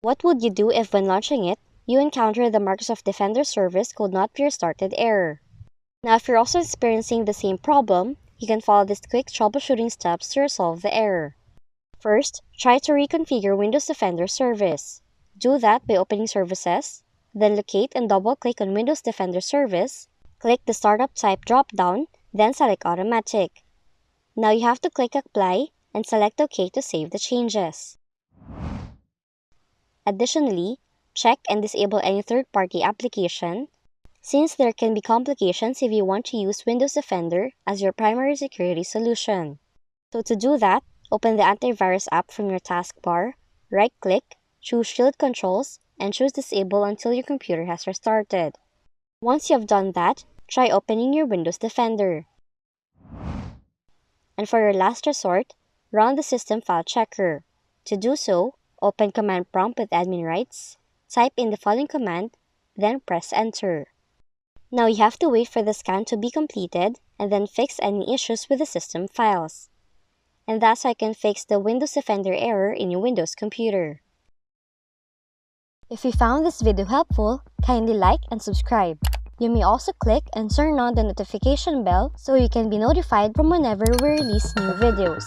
What would you do if when launching it, you encounter the Microsoft Defender service could not be restarted error? Now, if you're also experiencing the same problem, you can follow these quick troubleshooting steps to resolve the error. First, try to reconfigure Windows Defender service. Do that by opening Services, then locate and double-click on Windows Defender service, click the Startup Type drop-down, then select Automatic. Now you have to click Apply and select OK to save the changes. Additionally, check and disable any third-party application, since there can be complications if you want to use Windows Defender as your primary security solution. So to do that, open the antivirus app from your taskbar, right-click, choose Shield Controls, and choose Disable until your computer has restarted. Once you have done that, try opening your Windows Defender. And for your last resort, run the System File Checker. To do so, open Command Prompt with admin rights, type in the following command, then press Enter. Now you have to wait for the scan to be completed and then fix any issues with the system files. And that's how you can fix the Windows Defender error in your Windows computer. If you found this video helpful, kindly like and subscribe. You may also click and turn on the notification bell so you can be notified from whenever we release new videos.